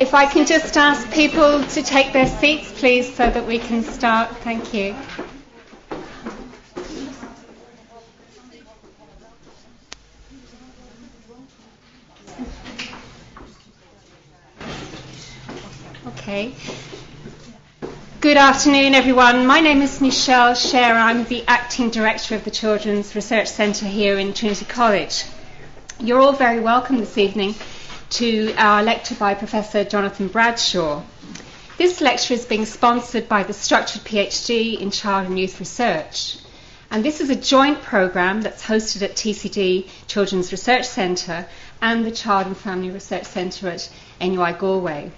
If I can just ask people to take their seats, please, so that we can start. Thank you. Okay. Good afternoon, everyone. My name is Michelle Scher. I'm the Acting Director of the Children's Research Centre here in Trinity College. You're all very welcome this evening to our lecture by Professor Jonathan Bradshaw. This lecture is being sponsored by the Structured PhD in Child and Youth Research. And this is a joint programme that's hosted at TCD Children's Research Centre and the Child and Family Research Centre at NUI Galway.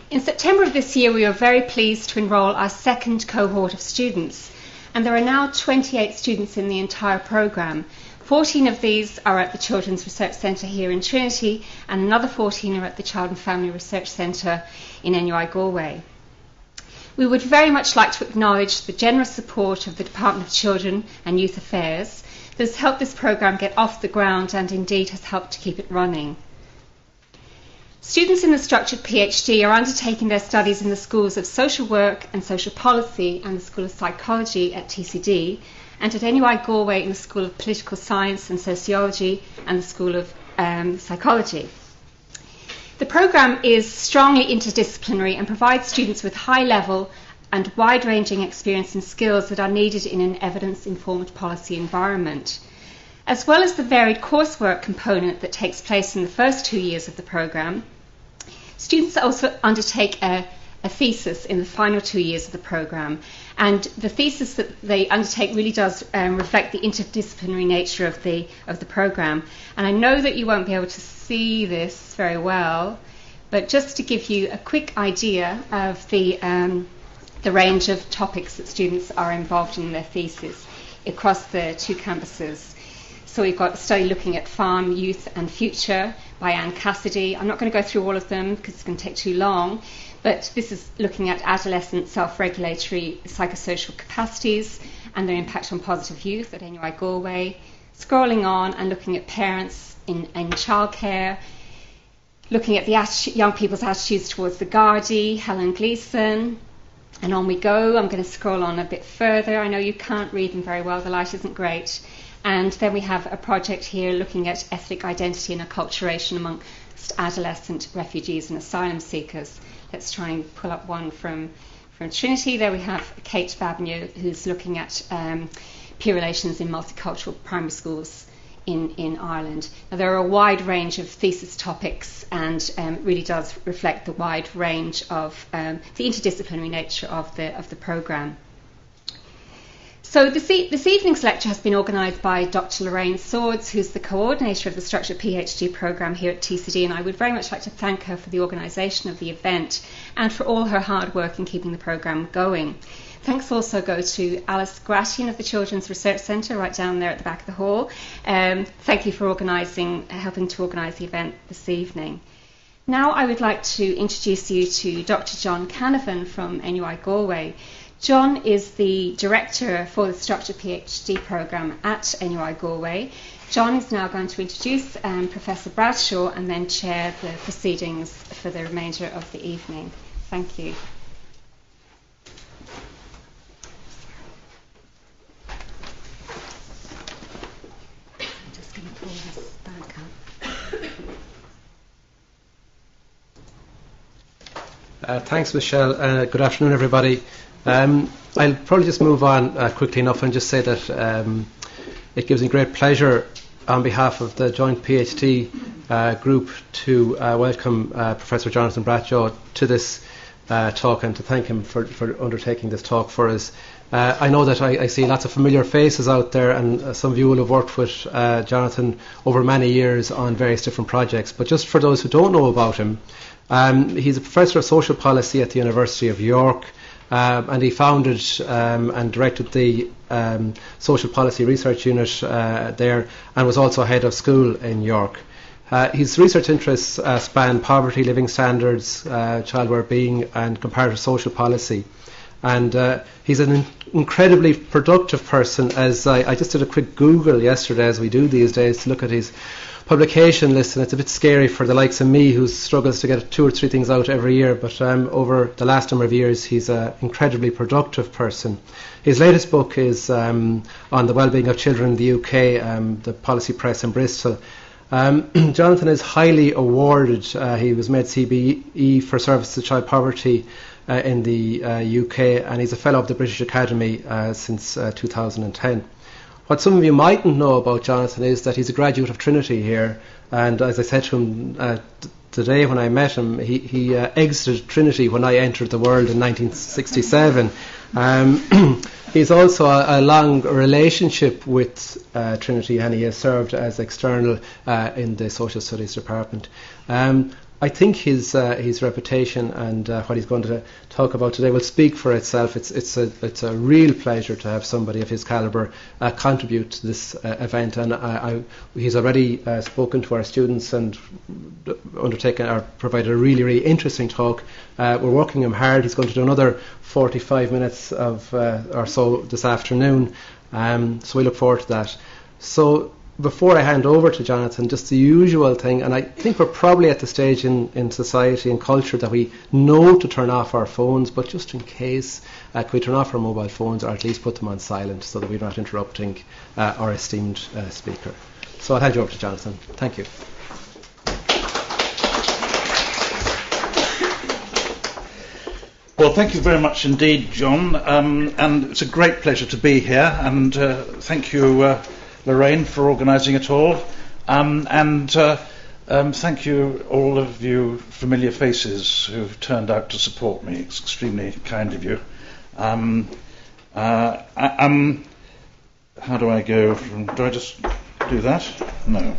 In September of this year, we were very pleased to enrol our second cohort of students, and there are now 28 students in the entire programme. 14 of these are at the Children's Research Centre here in Trinity, and another 14 are at the Child and Family Research Centre in NUI Galway. We would very much like to acknowledge the generous support of the Department of Children and Youth Affairs that has helped this programme get off the ground and indeed has helped to keep it running. Students in the Structured PhD are undertaking their studies in the Schools of Social Work and Social Policy and the School of Psychology at TCD, and at NUI Galway in the School of Political Science and Sociology and the School of Psychology. The programme is strongly interdisciplinary and provides students with high-level and wide-ranging experience and skills that are needed in an evidence-informed policy environment. As well as the varied coursework component that takes place in the first 2 years of the programme, students also undertake a thesis in the final 2 years of the programme, and the thesis that they undertake really does reflect the interdisciplinary nature of the programme. And I know that you won't be able to see this very well, but just to give you a quick idea of the range of topics that students are involved in their thesis across the two campuses. So we've got a study looking at Farm, Youth and Future by Anne Cassidy. I'm not going to go through all of them because it's going to take too long, but this is looking at adolescent self-regulatory psychosocial capacities and their impact on positive youth at NUI Galway. Scrolling on and looking at parents in childcare, looking at the young people's attitudes towards the Gardaí, Helen Gleeson, and on we go. I'm going to scroll on a bit further. I know you can't read them very well, the light isn't great. And then we have a project here looking at ethnic identity and acculturation amongst adolescent refugees and asylum seekers. Let's try and pull up one from Trinity. There we have Kate Babineux, who's looking at peer relations in multicultural primary schools in Ireland. Now, there are a wide range of thesis topics, and it really does reflect the wide range of the interdisciplinary nature of the programme. So this evening's lecture has been organised by Dr. Lorraine Swords, who's the coordinator of the Structured PhD programme here at TCD, and I would very much like to thank her for the organisation of the event and for all her hard work in keeping the programme going. Thanks also go to Alice Gratian of the Children's Research Centre, right down there at the back of the hall. Thank you for helping to organise the event this evening. Now I would like to introduce you to Dr. John Canavan from NUI Galway. John is the director for the Structured PhD programme at NUI Galway. John is now going to introduce Professor Bradshaw and then chair the proceedings for the remainder of the evening. Thank you. I'm just going to pull this back up. Thanks, Michelle. Good afternoon, everybody. I'll probably just move on quickly enough and just say that it gives me great pleasure on behalf of the joint PhD group to welcome Professor Jonathan Bradshaw to this talk and to thank him for undertaking this talk for us. I know that I see lots of familiar faces out there, and some of you will have worked with Jonathan over many years on various different projects, but just for those who don't know about him, he's a professor of social policy at the University of York. And he founded and directed the Social Policy Research Unit there, and was also head of school in York. His research interests span poverty, living standards, child well-being and comparative social policy. And he's an incredibly productive person, as I just did a quick Google yesterday, as we do these days, to look at his publication list, and it's a bit scary for the likes of me who struggles to get 2 or 3 things out every year, but over the last number of years he's an incredibly productive person. His latest book is on the well-being of children in the UK, the Policy Press in Bristol. Jonathan is highly awarded. He was made CBE for service to child poverty in the UK, and he's a fellow of the British Academy since 2010. What some of you mightn't know about Jonathan is that he's a graduate of Trinity here, and as I said to him today when I met him, he exited Trinity when I entered the world in 1967. He's also a long relationship with Trinity, and he has served as external in the Social Studies Department. I think his reputation and what he's going to talk about today will speak for itself. It's a real pleasure to have somebody of his calibre contribute to this event, and he's already spoken to our students and undertaken or provided a really interesting talk. We're working him hard. He's going to do another 45 minutes of or so this afternoon, so we look forward to that. So before I hand over to Jonathan, just the usual thing, and I think we're probably at the stage in society and culture that we know to turn off our phones, but just in case, can we turn off our mobile phones, or at least put them on silent so that we're not interrupting our esteemed speaker. So I'll hand you over to Jonathan. Thank you. Well, thank you very much indeed, John, and it's a great pleasure to be here, and thank you, Lorraine, for organising it all, and thank you, all of you familiar faces who've turned out to support me. It's extremely kind of you. How do I go from... Do I just do that? No.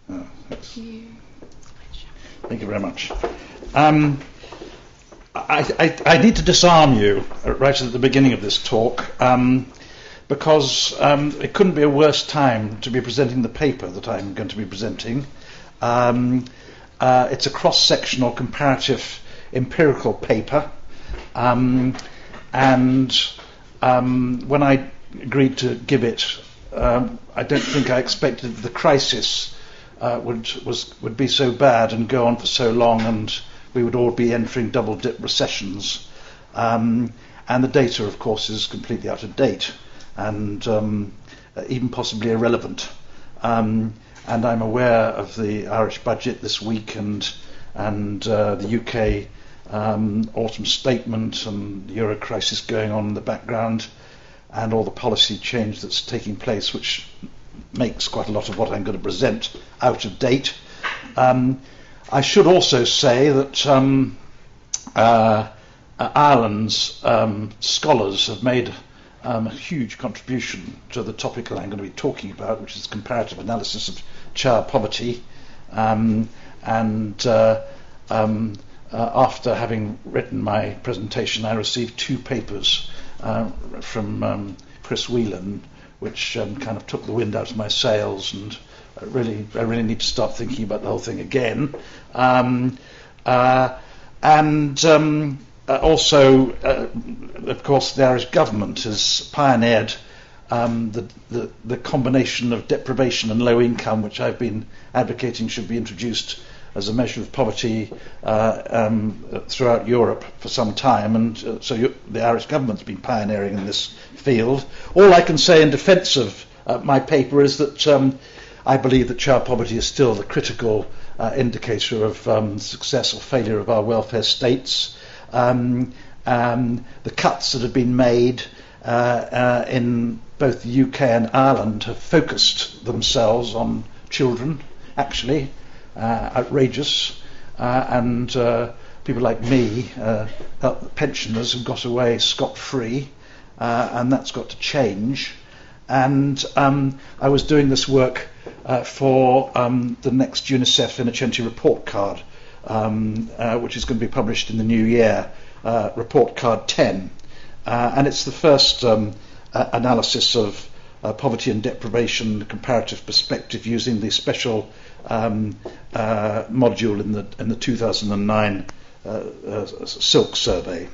Oh, thank you very much. I need to disarm you right at the beginning of this talk, because it couldn't be a worse time to be presenting the paper that I'm going to be presenting. It's a cross-sectional comparative empirical paper, and when I agreed to give it, I don't think I expected the crisis would be so bad and go on for so long, and we would all be entering double-dip recessions. And the data, of course, is completely out of date and even possibly irrelevant. And I'm aware of the Irish budget this week and the UK autumn statement and the Euro crisis going on in the background, and all the policy change that's taking place, which makes quite a lot of what I'm going to present out of date. I should also say that Ireland's scholars have made a huge contribution to the topic that I'm going to be talking about, which is comparative analysis of child poverty. After having written my presentation, I received 2 papers from Chris Whelan, which kind of took the wind out of my sails, and I really need to start thinking about the whole thing again. Also, of course, the Irish government has pioneered the combination of deprivation and low income, which I've been advocating should be introduced as a measure of poverty throughout Europe for some time, and so the Irish government's been pioneering in this field. All I can say in defence of my paper is that I believe that child poverty is still the critical indicator of success or failure of our welfare states. The cuts that have been made in both the UK and Ireland have focused themselves on children, actually, outrageous, and people like me, pensioners, have got away scot-free, and that's got to change. And I was doing this work for the next UNICEF Innocenti report card, which is going to be published in the new year, report card 10. And it's the first analysis of poverty and deprivation, comparative perspective, using the special module in the 2009 Silk survey.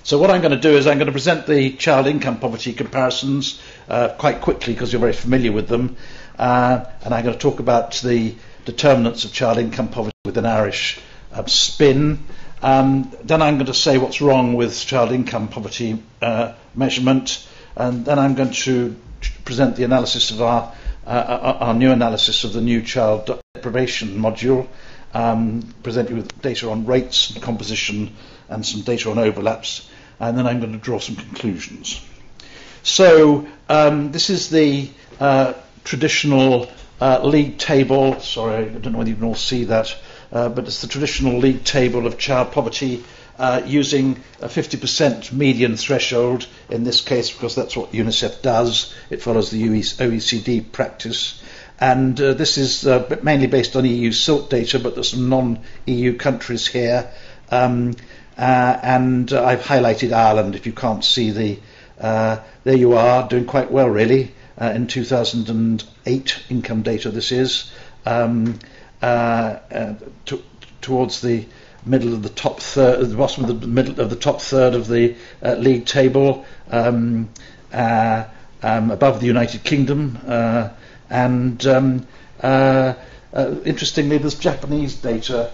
So what I'm going to do is I'm going to present the child income poverty comparisons quite quickly because you're very familiar with them, and I'm going to talk about the determinants of child income poverty with an Irish spin. Then I'm going to say what's wrong with child income poverty measurement, and then I'm going to present the analysis of our new analysis of the new child deprivation module, present you with data on rates and composition and some data on overlaps, and then I'm going to draw some conclusions. So this is the traditional league table. Sorry, I don't know whether you can all see that, but it's the traditional league table of child poverty using a 50% median threshold in this case, because that's what UNICEF does. It follows the OECD practice. And this is mainly based on EU SILT data, but there's some non-EU countries here. And I've highlighted Ireland. If you can't see there you are, doing quite well really. In 2008 income data this is, towards the middle of the top third, the bottom of the middle of the top third of the league table, above the United Kingdom, and interestingly, there's Japanese data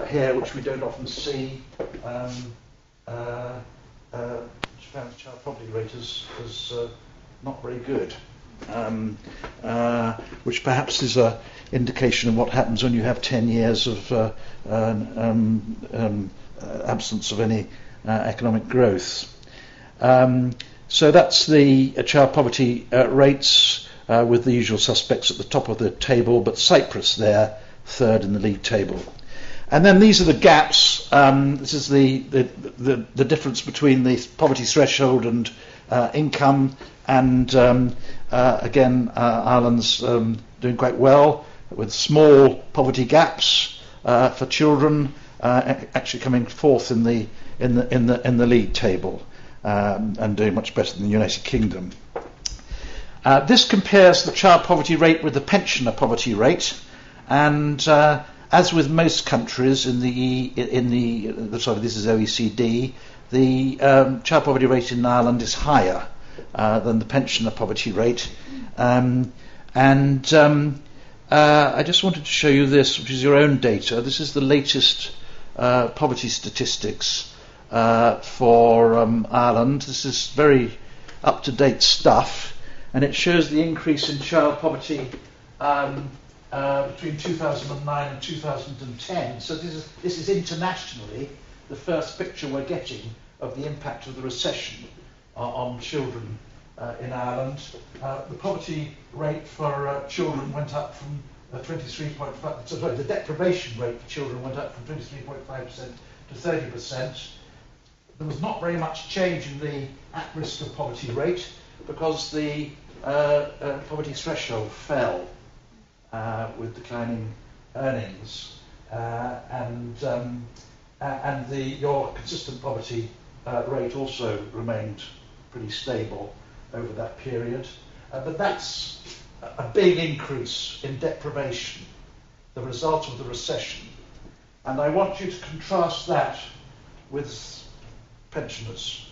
here, which we don't often see. Japan's child poverty rate is not very good, which perhaps is an indication of what happens when you have 10 years of absence of any economic growth. So that's the child poverty rates with the usual suspects at the top of the table, but Cyprus there, third in the league table. And then these are the gaps. This is the difference between the poverty threshold and income. And again, Ireland's doing quite well with small poverty gaps for children, actually coming fourth in the league table, and doing much better than the United Kingdom. This compares the child poverty rate with the pensioner poverty rate, and as with most countries this is OECD, the child poverty rate in Ireland is higher than the pensioner poverty rate, and I just wanted to show you this, which is your own data. This is the latest poverty statistics for Ireland. This is very up-to-date stuff, and it shows the increase in child poverty between 2009 and 2010. So this is internationally the first picture we're getting of the impact of the recession on children in Ireland. The poverty rate for children went up from 23.5%. Sorry, the deprivation rate for children went up from 23.5% to 30%. There was not very much change in the at-risk of poverty rate because the poverty threshold fell with declining earnings, and your consistent poverty rate also remained pretty stable over that period. But that's a big increase in deprivation, the result of the recession. And I want you to contrast that with pensioners.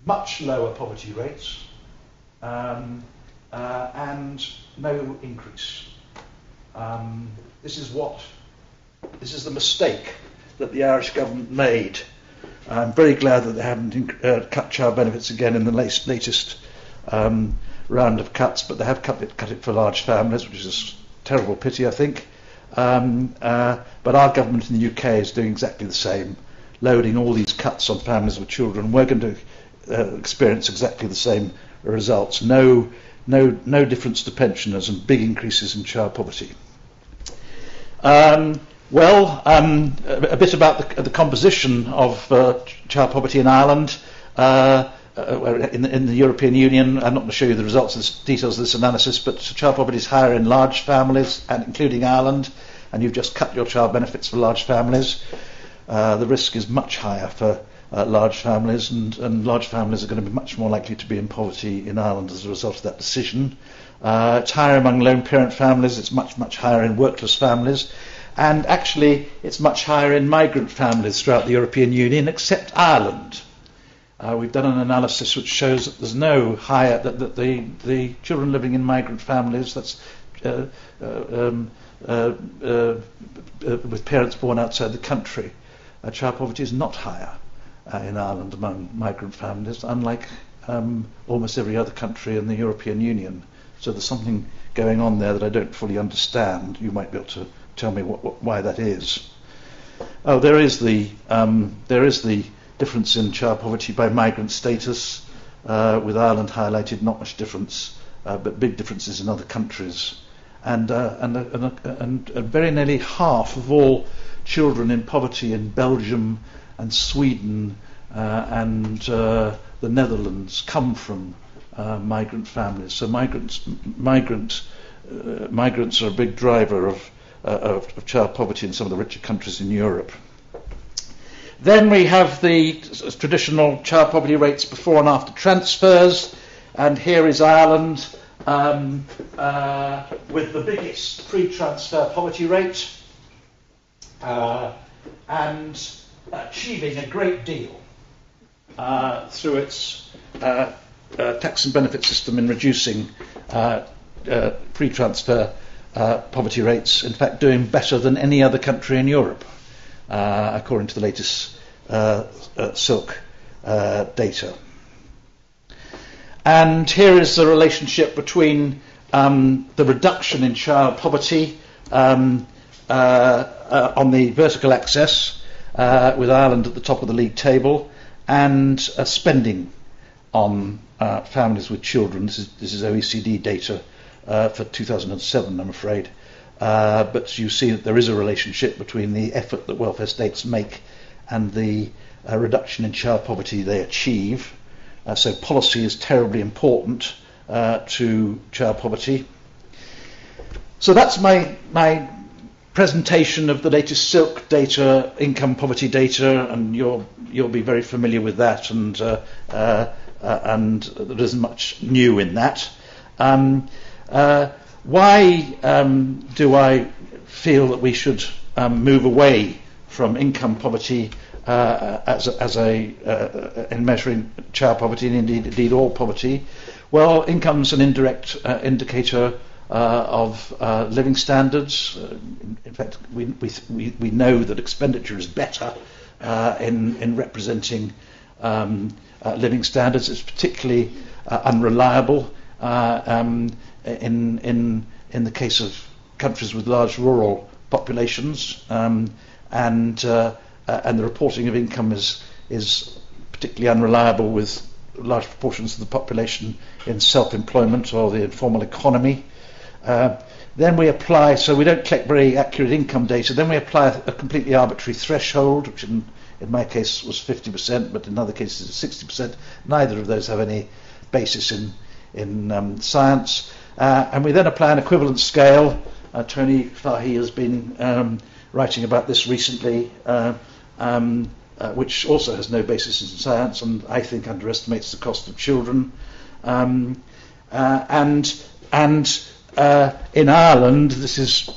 Much lower poverty rates, and no increase. This is the mistake that the Irish government made. I'm very glad that they haven't cut child benefits again in the latest round of cuts, but they have cut it for large families, which is a terrible pity, I think. But our government in the UK is doing exactly the same, loading all these cuts on families with children. We're going to experience exactly the same results. No difference to pensioners and big increases in child poverty. A bit about the composition of child poverty in Ireland. In the European Union, I'm not going to show you the details of this analysis, but child poverty is higher in large families, and including Ireland, and you've just cut your child benefits for large families. The risk is much higher for large families, and large families are going to be much more likely to be in poverty in Ireland as a result of that decision. It's higher among lone parent families, it's much higher in workless families, and actually it's much higher in migrant families throughout the European Union, except Ireland. we've done an analysis which shows that there's no higher, that the children living in migrant families, that's with parents born outside the country, child poverty is not higher in Ireland among migrant families, unlike almost every other country in the European Union. So there's something going on there that I don't fully understand. You might be able to tell me why that is. Oh, there is the difference in child poverty by migrant status, with Ireland highlighted. Not much difference, but big differences in other countries. And very nearly half of all children in poverty in Belgium and Sweden and the Netherlands come from migrant families. So migrants are a big driver of child poverty in some of the richer countries in Europe. Then we have the traditional child poverty rates before and after transfers, and here is Ireland with the biggest pre-transfer poverty rate and achieving a great deal through its tax and benefit system in reducing pre-transfer poverty rates, in fact doing better than any other country in Europe, according to the latest Silk data. And here is the relationship between the reduction in child poverty on the vertical axis, with Ireland at the top of the league table, and spending on families with children. This is OECD data for 2007, I'm afraid. But you see that there is a relationship between the effort that welfare states make and the reduction in child poverty they achieve. So policy is terribly important to child poverty. So that's my presentation of the latest Silk data, income poverty data, and you'll be very familiar with that, and there isn't much new in that. Why do I feel that we should move away from income poverty in measuring child poverty, and indeed all poverty? Well, income's an indirect indicator of living standards. In fact, we know that expenditure is better in representing living standards. It's particularly unreliable in the case of countries with large rural populations, and the reporting of income is particularly unreliable with large proportions of the population in self-employment or the informal economy. Then we apply, so we don't collect very accurate income data, then we apply a completely arbitrary threshold, which in my case was 50%, but in other cases it's 60%. Neither of those have any basis in science. And we then apply an equivalence scale. Tony Fahy has been writing about this recently, which also has no basis in science, and I think underestimates the cost of children. And in Ireland, this is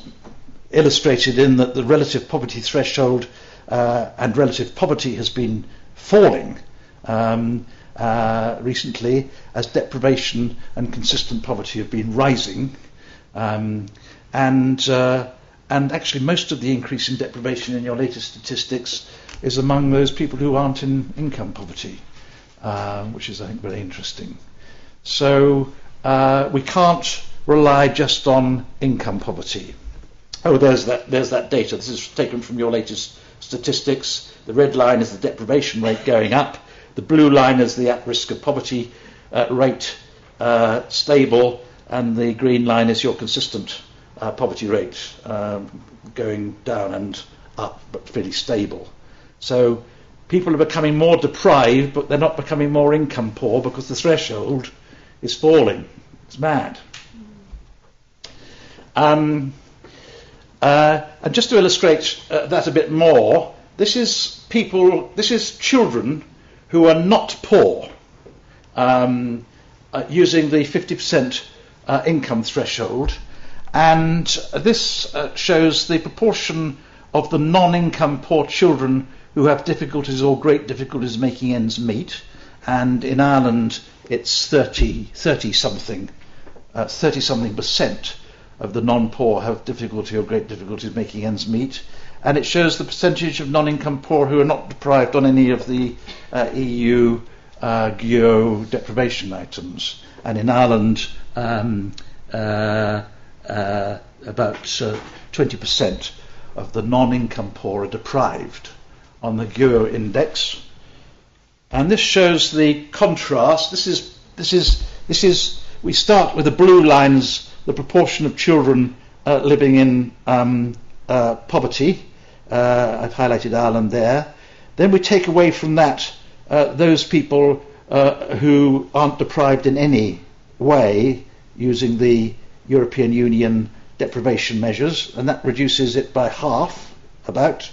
illustrated in that the relative poverty threshold and relative poverty has been falling recently, as deprivation and consistent poverty have been rising, and actually most of the increase in deprivation in your latest statistics is among those people who aren't in income poverty, which is, I think, very interesting. So we can't rely just on income poverty. Oh, there's that data. This is taken from your latest statistics. The red line is the deprivation rate going up. The blue line is the at-risk of poverty rate, stable, and the green line is your consistent poverty rate, going down and up, but fairly stable. So people are becoming more deprived, but they're not becoming more income poor because the threshold is falling. It's mad. And just to illustrate that a bit more, this is children who are not poor, using the 50% income threshold, and this shows the proportion of the non-income poor children who have difficulties or great difficulties making ends meet, and in Ireland it's 30 something percent of the non-poor have difficulty or great difficulties making ends meet, and it shows the percentage of non-income poor who are not deprived on any of the EU GEO deprivation items. And in Ireland, about 20% of the non-income poor are deprived on the GEO index. And this shows the contrast. This is. We start with the blue lines, the proportion of children living in poverty. I've highlighted Ireland there. Then we take away from that those people who aren't deprived in any way using the European Union deprivation measures, and that reduces it by half, about.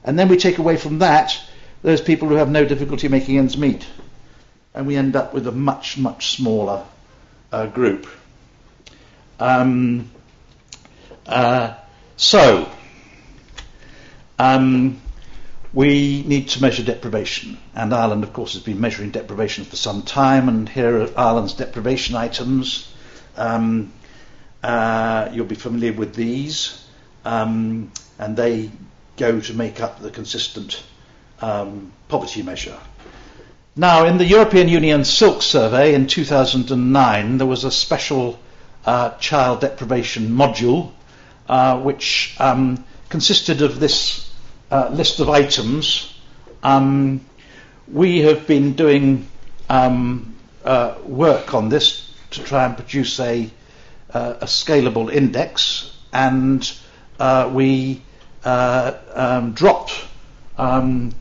And then we take away from that those people who have no difficulty making ends meet. And we end up with a much, much smaller group. We need to measure deprivation, and Ireland, of course, has been measuring deprivation for some time, and here are Ireland's deprivation items. You'll be familiar with these, and they go to make up the consistent poverty measure. Now, in the European Union Silk Survey in 2009, there was a special child deprivation module, which consisted of this list of items. We have been doing work on this to try and produce a scalable index, and we dropped 4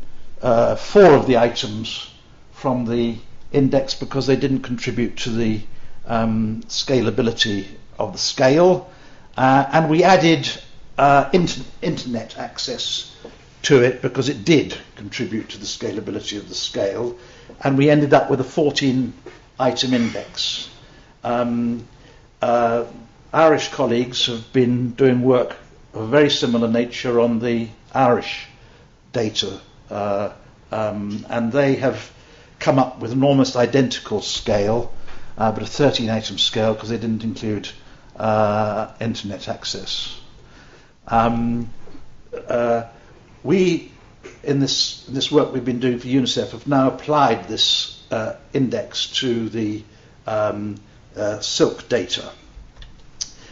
of the items from the index because they didn't contribute to the scalability of the scale, and we added internet access to it because it did contribute to the scalability of the scale, and we ended up with a 14-item index. Irish colleagues have been doing work of a very similar nature on the Irish data, and they have come up with an almost identical scale, but a 13-item scale because they didn't include internet access. We, in this work we've been doing for UNICEF, have now applied this index to the Silk data.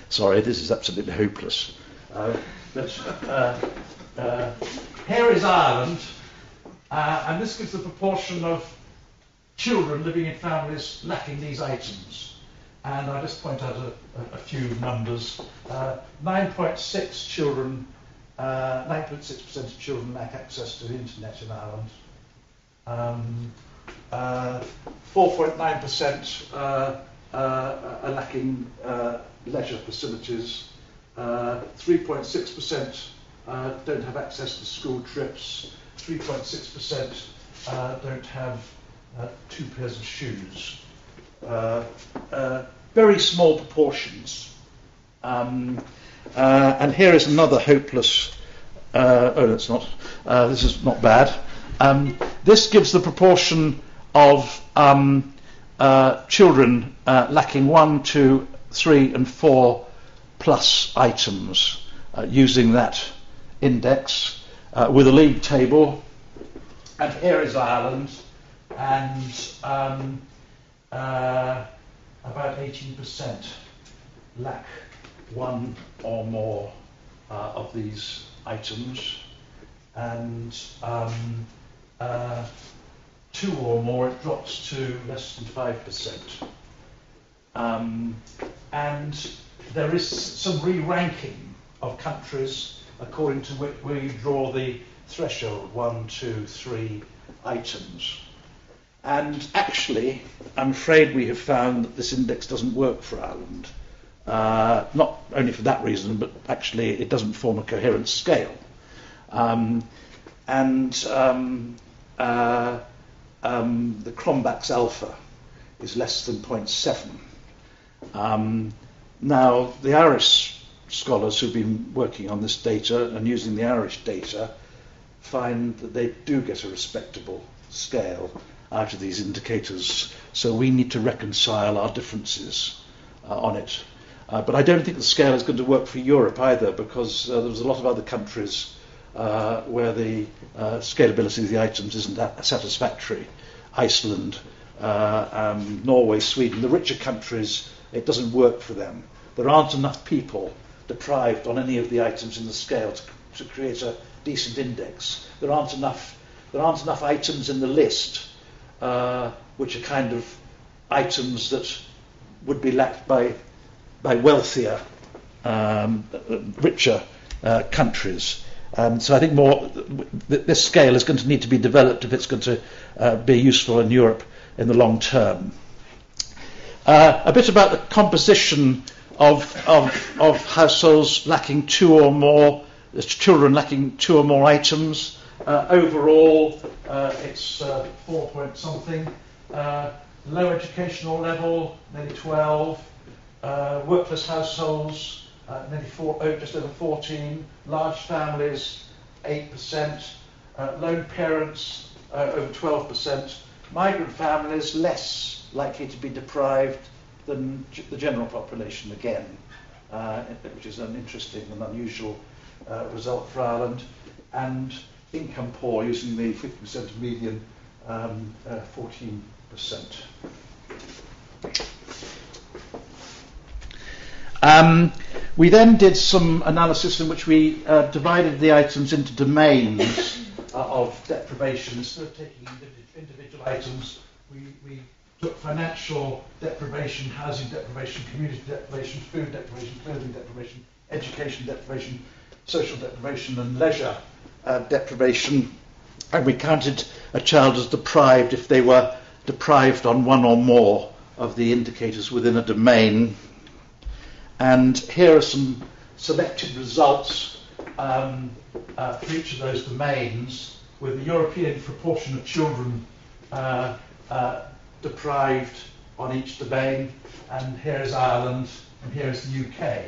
Sorry, this is absolutely hopeless. Here is Ireland, and this gives the proportion of children living in families lacking these items. And I'll just point out a few numbers. 9.6% of children lack access to the internet in Ireland. 4.9% are lacking leisure facilities. 3.6% don't have access to school trips. 3.6% don't have 2 pairs of shoes. Very small proportions. And here is another hopeless. Oh, that's not. This is not bad. This gives the proportion of children lacking 1, 2, 3, and 4 plus items using that index with a league table. And here is Ireland, and about 18% lack 1 or more of these items, and 2 or more it drops to less than 5%. And there is some re-ranking of countries according to where you draw the threshold, 1, 2, 3 items. And actually, I'm afraid we have found that this index doesn't work for Ireland. Not only for that reason, but actually it doesn't form a coherent scale. The Cronbach's alpha is less than 0.7. Now, the Irish scholars who've been working on this data and using the Irish data find that they do get a respectable scale, out of these indicators. So we need to reconcile our differences on it. But I don't think the scale is going to work for Europe either, because there's a lot of other countries where the scalability of the items isn't that satisfactory. Iceland, Norway, Sweden, the richer countries, it doesn't work for them. There aren't enough people deprived on any of the items in the scale to create a decent index. There aren't enough items in the list which are kind of items that would be lacked by wealthier, richer countries. So I think this scale is going to need to be developed if it's going to be useful in Europe in the long term. A bit about the composition of households lacking two or more, children lacking two or more items. Overall, it's 4 point something. Low educational level, nearly 12. Workless households, just over 14. Large families, 8%. Lone parents, over 12%. Migrant families, less likely to be deprived than the general population again, which is an interesting and unusual result for Ireland. And income poor, using the 50% median, 14%. We then did some analysis in which we divided the items into domains of deprivation. Instead of taking individual items, we took financial deprivation, housing deprivation, community deprivation, food deprivation, clothing deprivation, education deprivation, social deprivation, and leisure deprivation. And we counted a child as deprived if they were deprived on one or more of the indicators within a domain. And here are some selected results for each of those domains, with the European proportion of children deprived on each domain, and here's Ireland, and here's the UK.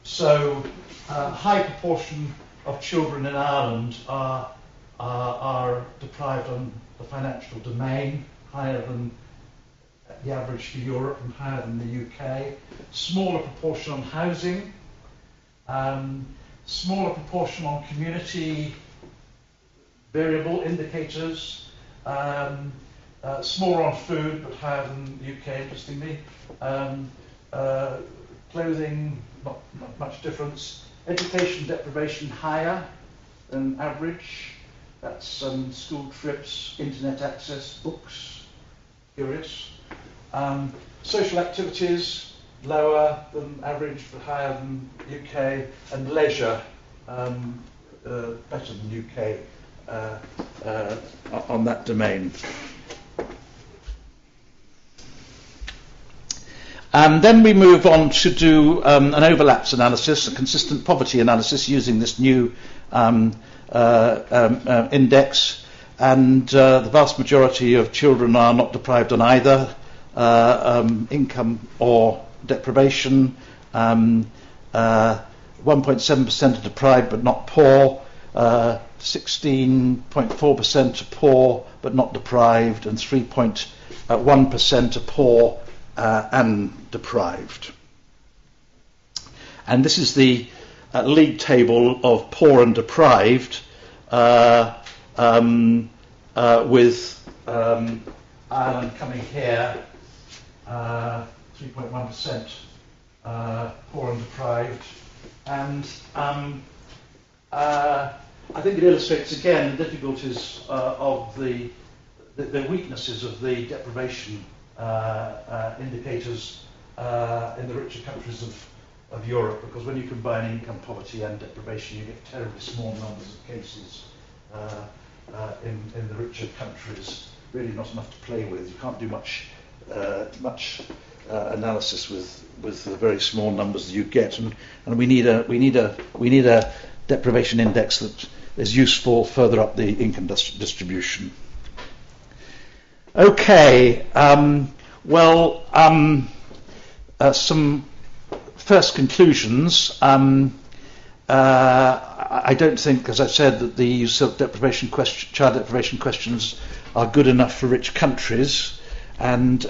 So a high proportion of children in Ireland are deprived on the financial domain, higher than the average for Europe and higher than the UK. Smaller proportion on housing, smaller proportion on community variable indicators, smaller on food but higher than the UK, interestingly. Clothing, not much difference. Education deprivation higher than average. That's school trips, internet access, books. Curious. Social activities lower than average but higher than UK, and leisure better than UK on that domain. Then we move on to do an overlaps analysis, a consistent poverty analysis using this new index, and the vast majority of children are not deprived on either income or deprivation. 1.7% are deprived but not poor, 16.4% are poor but not deprived, and 3.1% are poor and deprived. And this is the league table of poor and deprived, with Ireland coming here, 3.1% poor and deprived, and I think it illustrates again the difficulties of the weaknesses of the deprivation indicators in the richer countries of Europe, because when you combine income poverty and deprivation, you get terribly small numbers of cases in the richer countries. Really not enough to play with. You can't do much analysis with the very small numbers that you get, and we need a deprivation index that is useful further up the income distribution. Okay, some first conclusions. I don't think, as I've said, that the EU child deprivation questions are good enough for rich countries, and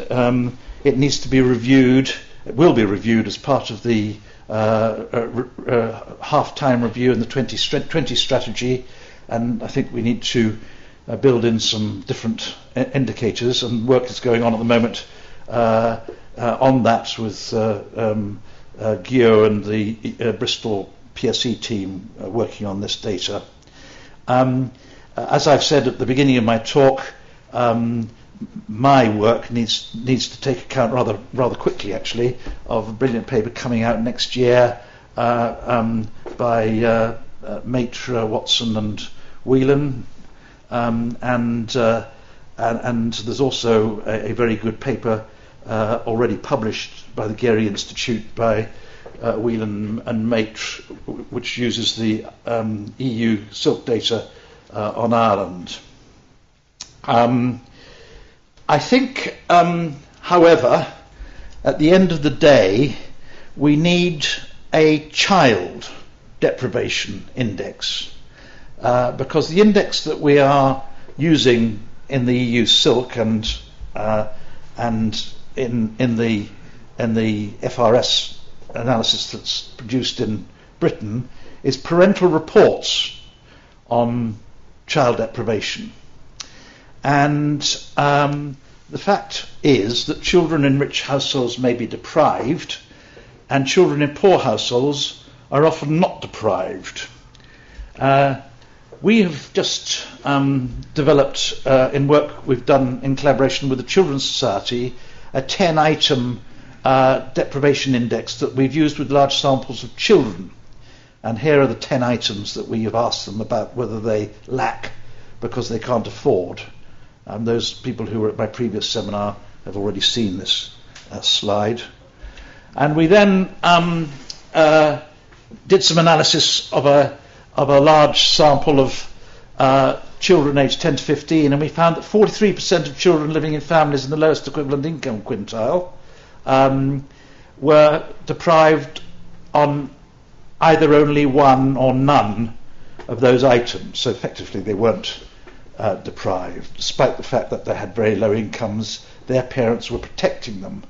it needs to be reviewed. It will be reviewed as part of the half-time review and the 2020 strategy, and I think we need to build in some different indicators, and work is going on at the moment on that with Gio and the Bristol PSE team working on this data. As I've said at the beginning of my talk, my work needs to take account rather quickly, actually, of a brilliant paper coming out next year by Maitre, Watson and Whelan, and there's also a very good paper already published by the Gary Institute by Whelan and Maitre, which uses the EU silk data on Ireland. I think, however, at the end of the day, we need a child deprivation index, because the index that we are using in the EU silk and in the FRS analysis that's produced in Britain is parental reports on child deprivation. And the fact is that children in rich households may be deprived, and children in poor households are often not deprived. We have just developed, in work we've done in collaboration with the Children's Society, a 10-item deprivation index that we've used with large samples of children. And here are the 10 items that we have asked them about whether they lack because they can't afford. Those people who were at my previous seminar have already seen this slide. And we then did some analysis of a large sample of children aged 10 to 15, and we found that 43% of children living in families in the lowest equivalent income quintile were deprived on either only one or none of those items. So effectively they weren't deprived. Despite the fact that they had very low incomes, their parents were protecting them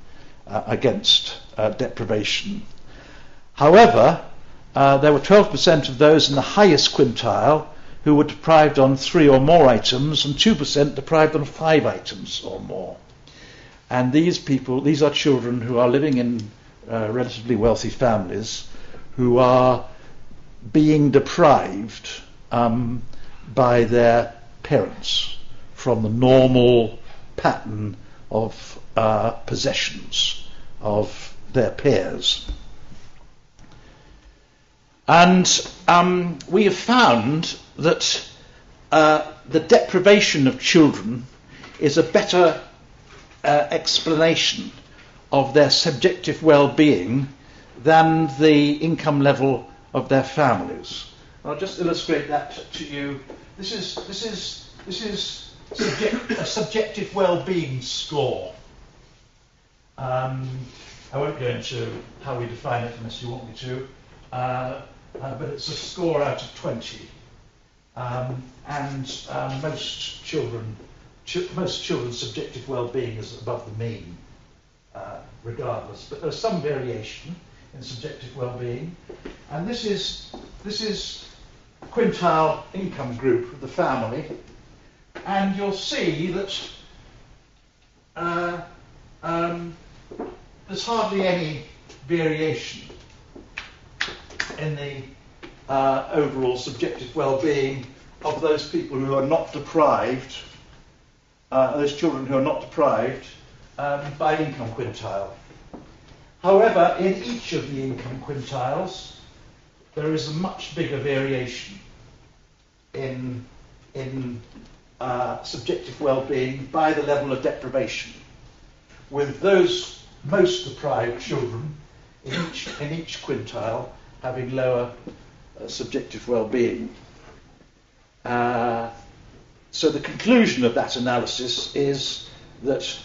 against deprivation. However, there were 12% of those in the highest quintile who were deprived on 3 or more items, and 2% deprived on 5 items or more. And these are children who are living in relatively wealthy families who are being deprived by their parents from the normal pattern of possessions of their peers. And we have found that the deprivation of children is a better explanation of their subjective well-being than the income level of their families. I'll just illustrate that to you. This is a subjective well-being score. I won't go into how we define it unless you want me to, but it's a score out of 20, and most children's subjective well-being is above the mean, regardless. But there's some variation in subjective well-being, and this is quintile income group of the family, and you'll see that there's hardly any variation in the overall subjective well-being of those people who are not deprived, those children who are not deprived by income quintile. However, in each of the income quintiles, there is a much bigger variation in subjective well-being by the level of deprivation, with those most deprived children in each quintile having lower subjective well-being. So the conclusion of that analysis is that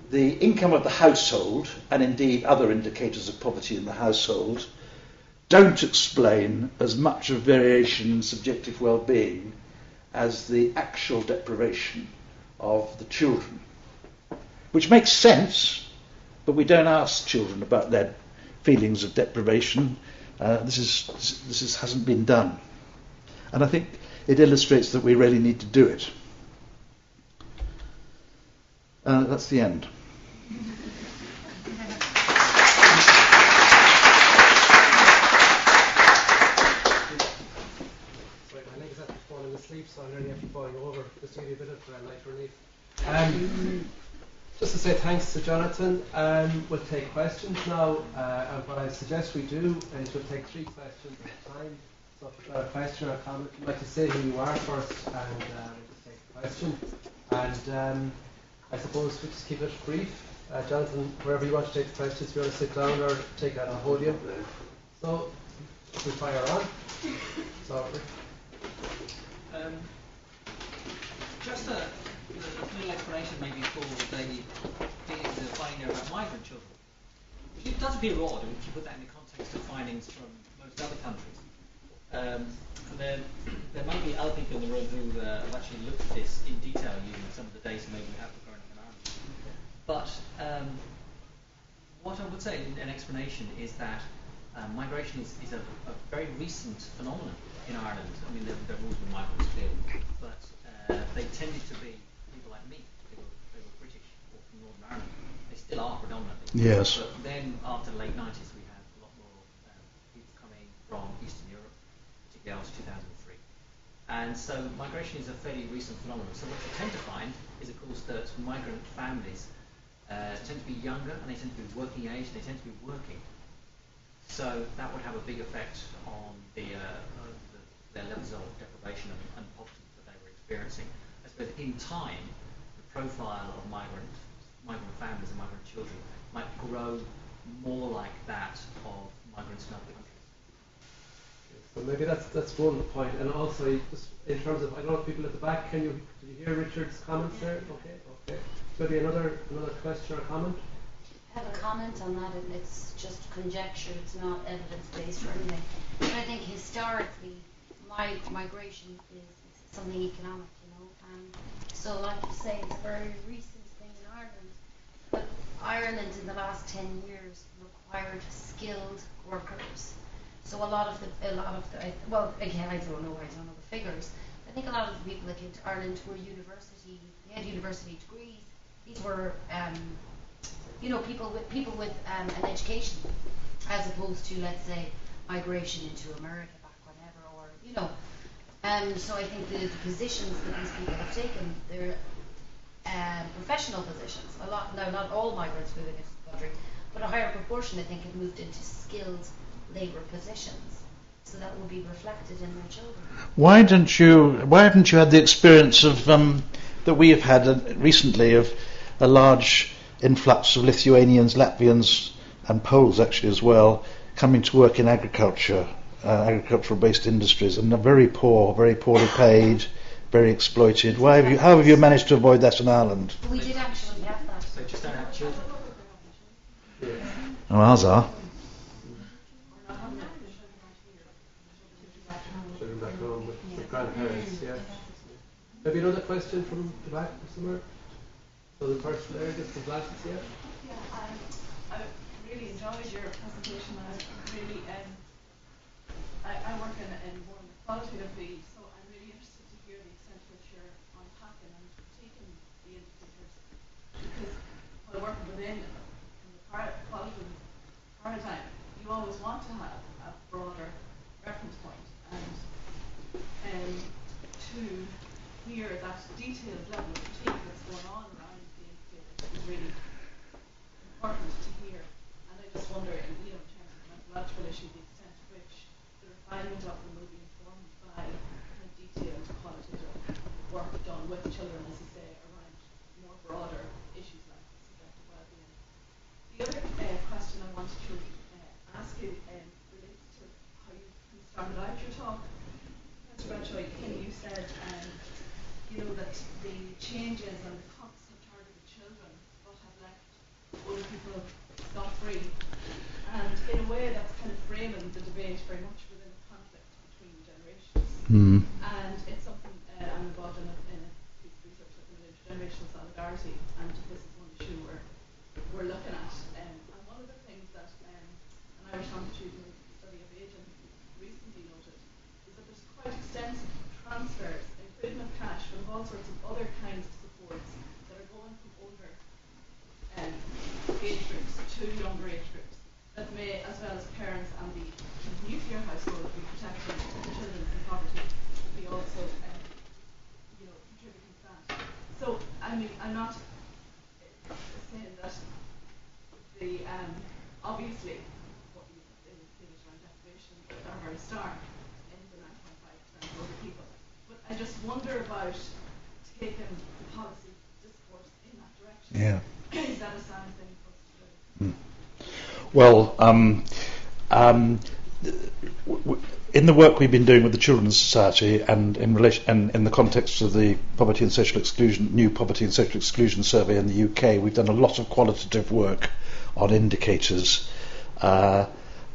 the income of the household, and indeed other indicators of poverty in the household, don't explain as much of variation in subjective well-being as the actual deprivation of the children. Which makes sense, but we don't ask children about their feelings of deprivation. This hasn't been done. And I think it illustrates that we really need to do it. That's the end. Sorry, my legs are falling asleep, so I'm really actually falling over just to give you a bit of light relief. Just to say thanks to Jonathan. We'll take questions now. And what I suggest we do is we'll take 3 questions at a time. So if you've got a question or a comment, you'd like to say who you are first, and we'll just take the question. And I suppose we just keep it brief. Jonathan, wherever you want to take the questions, if you want to sit down or take it on a podium. So we fire on. Sorry. Just a little explanation maybe for the feelings of finding out about migrant children. It does appear odd if you put that in the context of findings from most other countries. And there might be other people in the room who have actually looked at this in detail using some of the data maybe we have for growing up in Ireland. But what I would say in an explanation is that migration is a very recent phenomenon in Ireland. I mean, there have always been migrants clearly, but they tended to be people like me. They were British or from Northern Ireland. They still are predominantly. Yes. But then after the late 90s, we had a lot more people coming from Eastern Europe, particularly after 2003. And so migration is a fairly recent phenomenon. So what you tend to find is, of course, that migrant families tend to be younger, and they tend to be working age, and they tend to be working. So that would have a big effect on their levels of deprivation and poverty that they were experiencing. I suppose in time, the profile of migrant families and migrant children might grow more like that of migrants in other countries. So maybe that's one point. And also, just in terms of, I don't know if people at the back, did you hear Richard's comments there? Okay. Maybe another question or comment? I have a comment on that, and it's just conjecture, it's not evidence-based or anything. But I think historically, migration is something economic, so like you say, it's a very recent thing in Ireland. But Ireland in the last 10 years required skilled workers. So a lot of the, well, again, I don't know the figures. I think a lot of the people that came to Ireland were they had university degrees. These were, people with an education, as opposed to, let's say, migration into America back whenever, so I think the positions that these people have taken, they're professional positions. A lot now, not all migrants moving into the country, but a higher proportion, I think, have moved into skilled labour positions. So that will be reflected in their children. Why haven't you had the experience of that we have had recently of a large influx of Lithuanians, Latvians, and Poles actually as well, coming to work in agriculture, agricultural-based industries, and are very poor, very poorly paid, very exploited. How have you managed to avoid that in Ireland? We did actually have that. So just don't have children. Oh, ours are. Children back home with grandparents, yeah. Maybe another question from the back somewhere? So the person there, just the glasses, yeah? I really enjoyed your presentation. I work in more in the qualitative field, so I'm really interested to hear the extent to which you're unpacking and taking the indicators. Because while working within the qualitative paradigm, you always want to have a broader reference point, and to hear that detailed level of critique that's going on around the indicators is really important to hear. And I just wonder, in terms of the methodological issue, the extent to which the refinement of them will be informed by kind of detailed qualitative work done with children, as you say, around more broader issues like subjective well-being. The other question I wanted to ask you relates to how you started out your talk. Mr. Bradshaw, you said that the changes and the cuts have targeted children but have left older people scot-free. And in a way, that's kind of framing the debate very much within a conflict between generations. Mm. And it's something I'm involved in a piece of research looking at intergenerational solidarity, and this is one issue we're looking at. And one of the things that an Irish longitudinal study of aging recently noted is that there's quite extensive transfers, including of cash, from all sorts of other kinds of supports that are going from older age groups to younger age groups that may, as well as parents and the nuclear household, be protecting children from poverty, be also contributing to that. So, I mean, I'm not saying that the obviously what the figures around deprivation are very stark in the 9.5% of older people, but I just wonder about taking policy discourse in that direction. Yeah. Is that a sound thing for us to do? Well, in the work we've been doing with the Children's Society and in relation and in the context of the poverty and social exclusion, new poverty and social exclusion survey in the UK, we've done a lot of qualitative work on indicators. Some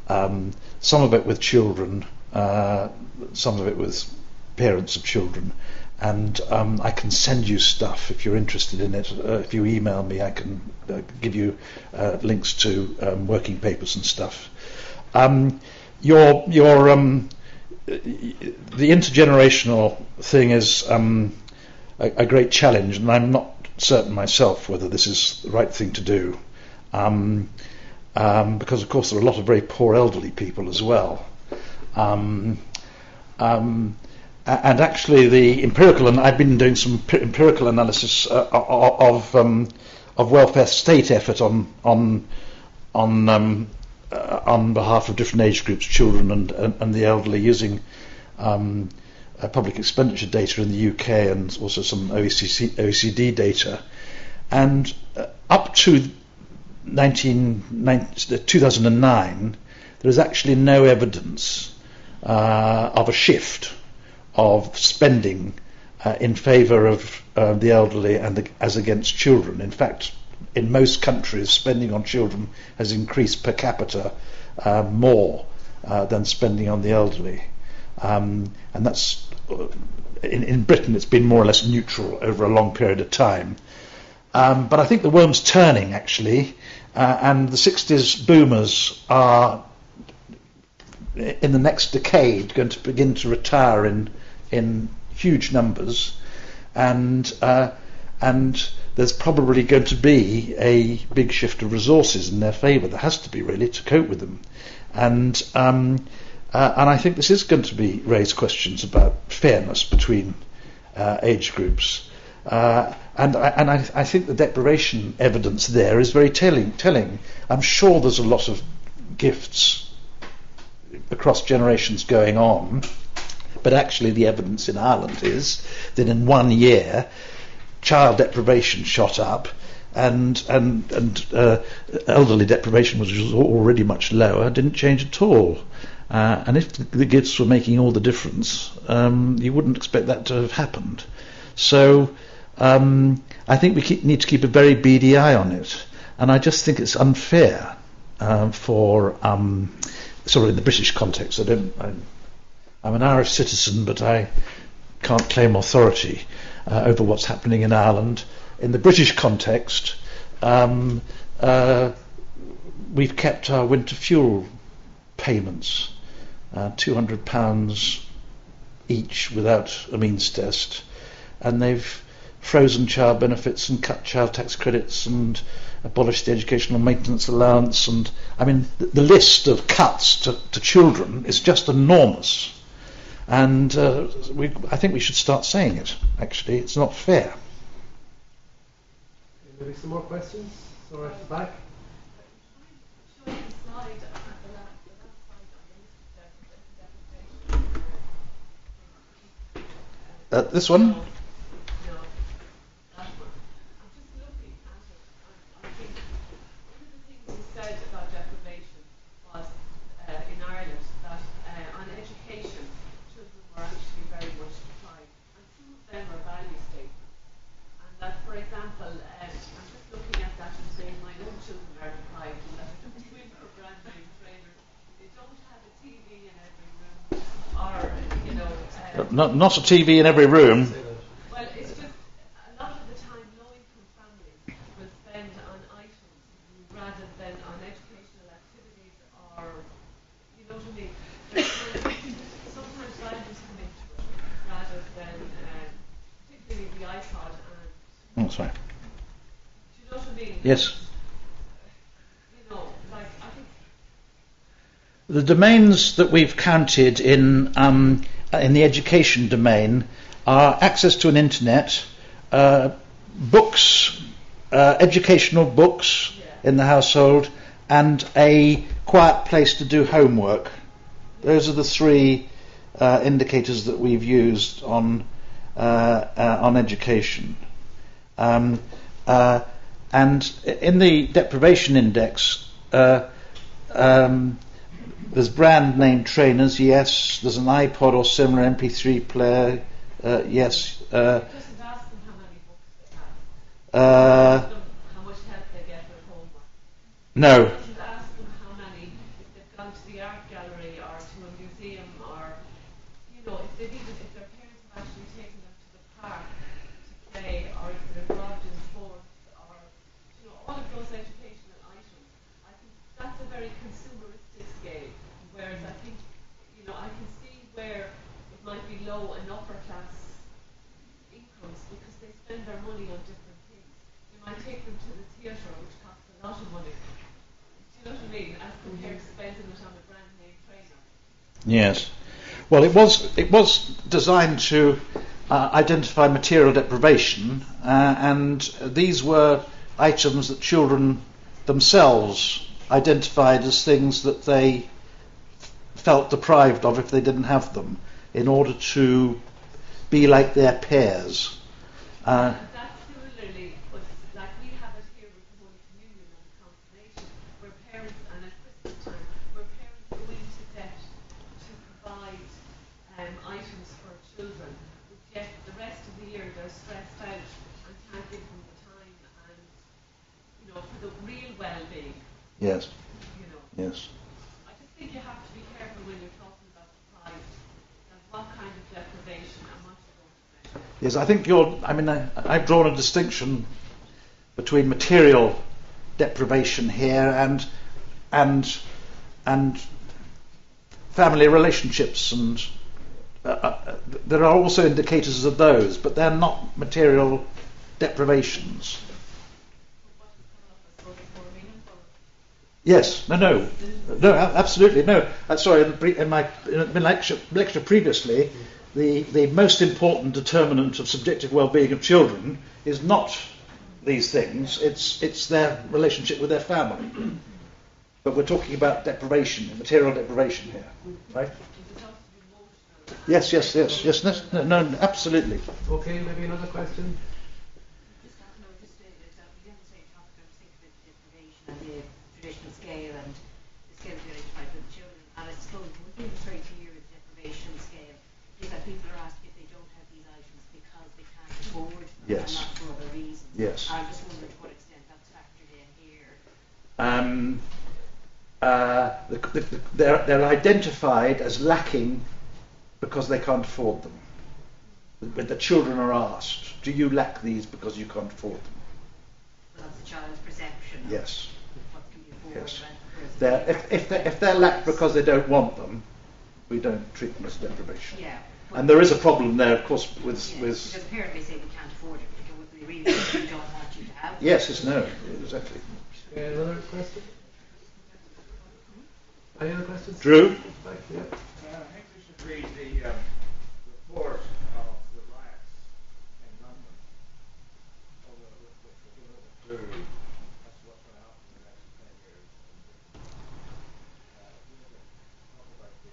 of it with children, some of it with parents of children. And I can send you stuff if you're interested in it. If you email me, I can give you links to working papers and stuff. The intergenerational thing is a great challenge, and I'm not certain myself whether this is the right thing to do, because of course there are a lot of very poor elderly people as well. And actually, the empirical, and I've been doing some empirical analysis of welfare state effort on behalf of different age groups, children and the elderly, using public expenditure data in the UK and also some OECD data. And up to 2009, there is actually no evidence of a shift of spending in favour of the elderly and as against children. In fact, in most countries, spending on children has increased per capita more than spending on the elderly. And that's in Britain, it's been more or less neutral over a long period of time. But I think the worm's turning, actually, and the 60s boomers are, in the next decade, going to begin to retire in huge numbers, and there's probably going to be a big shift of resources in their favour. There has to be, really, to cope with them, and I think this is going to raise questions about fairness between age groups, and I think the deprivation evidence there is very telling. I'm sure there's a lot of gifts across generations going on. But actually the evidence in Ireland is that in 1 year child deprivation shot up and elderly deprivation, which was already much lower, didn't change at all. And if the gifts were making all the difference, you wouldn't expect that to have happened. So I think we need to keep a very beady eye on it. And I just think it's unfair for sort of in the British context. I'm an Irish citizen, but I can't claim authority over what's happening in Ireland. In the British context, we've kept our winter fuel payments, £200 each without a means test, and they've frozen child benefits and cut child tax credits and abolished the educational maintenance allowance. And I mean, the list of cuts to children is just enormous. And I think we should start saying it, actually. It's not fair. Maybe some more questions? Or at the back? Showing the slide at the last slide on This one? No, that one. I'm just looking at it. I'm thinking, one of the things you said about deprivation was in Ireland that on education, children were actually very much deprived, and some of them are value statements. And that, for example, I'm just looking at that and saying my own children are deprived, and that are doing for brand new Not a TV in every room. Well, it's just a lot of the time low-income families will spend on items rather than on educational activities or, you know what I mean? Sometimes values come into it rather than, particularly the iPod and, Oh, sorry. do you know what I mean? Yes. You know, like, I think The domains that we've counted in the education domain are access to an internet, books, educational books in the household, and a quiet place to do homework. Those are the three indicators that we've used on education. And in the Deprivation Index, there's brand name trainers, yes. There's an iPod or similar MP3 player, yes. it doesn't ask them how many books they have. It Uh, asks them how much help they get with homework. no, It doesn't ask them how many, if they've gone to the art gallery or to a museum or, you know, if their parents have actually taken them to the park to play or if they're involved in sports or, you know, all of those educational items. I think that's a very consumeristic scale, whereas I think, you know, I can see where it might be low and upper class incomes because they spend their money on different things. You might take them to the theatre, which costs a lot of money. Do you know what I mean? As compared to spending it on a brand name trainer. yes. Well, it was designed to identify material deprivation, and these were items that children themselves identified as things that they felt deprived of if they didn't have them, in order to be like their peers. That's similarly, but like we have it here with the Holy Communion and the confirmation, where parents, and at Christmas time, where parents go into debt to provide items for children, but yet the rest of the year they're stressed out and can't give them the time and, you know, for the real well-being, Yes, you know. yes. I just think you have to be careful when you're talking about deprived, that what kind of deprivation and what you're going to measure. Yes, I think I've drawn a distinction between material deprivation here and family relationships, and there are also indicators of those, but they're not material deprivations. Yes, no, absolutely no. Sorry, in my lecture previously, the most important determinant of subjective well-being of children is not these things. It's their relationship with their family. But we're talking about deprivation, material deprivation here, right? Yes, no, absolutely. Okay, maybe another question? Just want to know, just that within the same topic, I was thinking about the deprivation and the traditional scale and the scale of identified with the children. And I suppose one thing that's very clear with the deprivation scale is that people are asked if they don't have these items because they can't afford them Yes. and not for other reasons. Yes. I'm just wondering to what extent that's factored in here. They're identified as lacking because they can't afford them. But the children are asked, do you lack these because you can't afford them? So that's the child's perception Yes. of what can be afforded. Yes. Versus If they're lacked because they don't want them, we don't treat them as deprivation. yeah. And there is a problem there, of course, with Because apparently say we can't afford it, because what they really we don't want you to have. yes, it's no, exactly. Another question? Any other questions? Drew? Back, yeah. I think we should read the report of the riots in London. That's what's going to happen in the next 10 years. If you look at, talk about the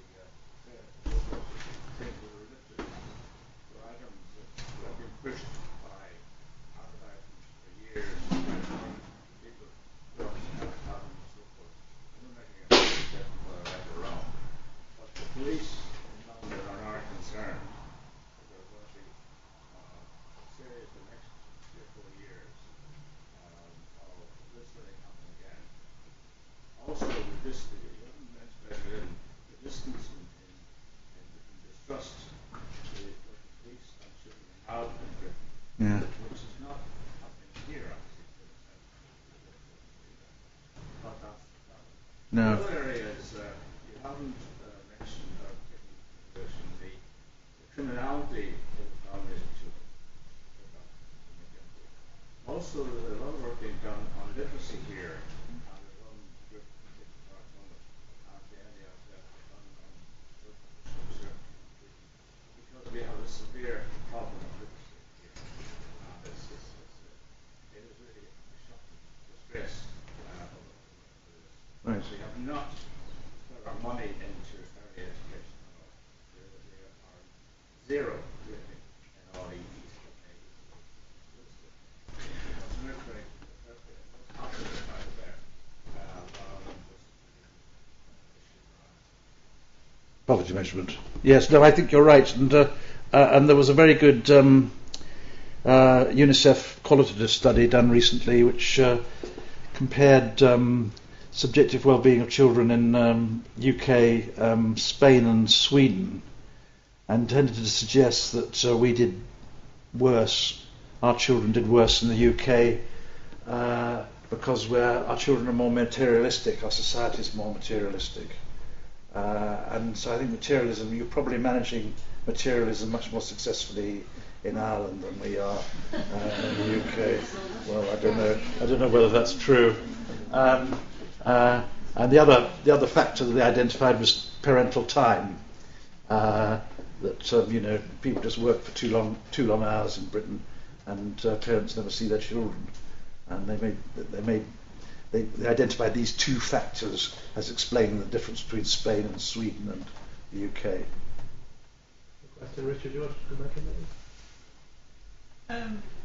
things that were listed, the items that have been pushed by advertisements for years, people don't have them and so forth. I'm not making a suggestion whether right or wrong. But the police in London are not concerned Yeah. which is not happening here, actually, to the extent that that's that. No. The other area is you haven't mentioned or taken into consideration the criminality in families and children. Also, there's a lot of work being done on literacy here, and there's one group taking part on it, and the area of on because we have a severe problem of literacy here, and it is really a shocking distress of this. Right. We have not put our money into early education at all. They are zero really in all EEs. Poverty measurement. Yes, no, I think you're right, and there was a very good UNICEF qualitative study done recently, which compared subjective well-being of children in UK, Spain, and Sweden, and tended to suggest that we did worse. Our children did worse in the UK because our children are more materialistic. Our society is more materialistic. And so I think materialism, you're probably managing materialism much more successfully in Ireland than we are in the UK. Well, I don't know whether that's true. And the other factor that they identified was parental time. That people just work for too long hours in Britain, and parents never see their children. And they identified these two factors as explaining the difference between Spain and Sweden and the UK. Question, Richard, do you want to come back in there?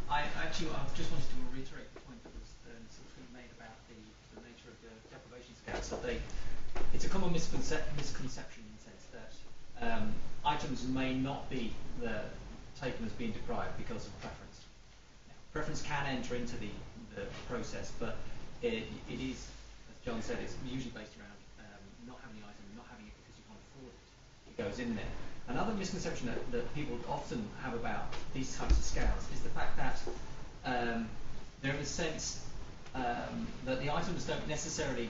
I just wanted to reiterate the point that was sort of made about the nature of the deprivation scale. So it's a common misconception in the sense that items may not be taken as being deprived because of preference. Now, preference can enter into the process, but it is, as John said, it's usually based around not having the item, not having it because you can't afford it. It goes in there. Another misconception that people often have about these types of scales is the fact that there is a sense that the items don't necessarily,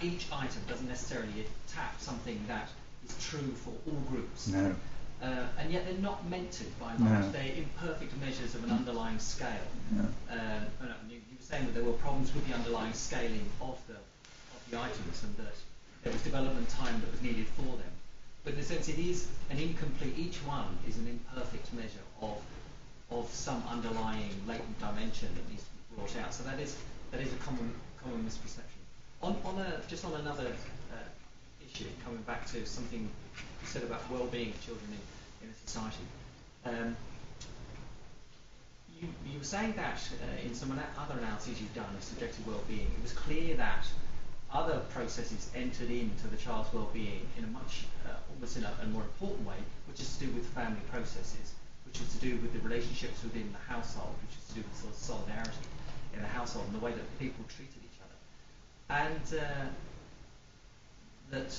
each item doesn't necessarily tap something that is true for all groups. No. And yet they're not meant to, by and large. No. They're imperfect measures of an underlying scale. No. You were saying that there were problems with the underlying scaling of the items, and that there was development time that was needed for them. But in a sense, it is an incomplete. Each one is an imperfect measure of some underlying latent dimension that needs to be brought out. So that is a common misperception. Just on another issue, coming back to something you said about well-being of children in a society. You were saying that in some other analyses you've done of subjective well-being, it was clear that other processes entered into the child's well-being in a much, almost in a more important way, which is to do with family processes, which is to do with the relationships within the household, which is to do with sort of solidarity in the household and the way that people treated each other. And that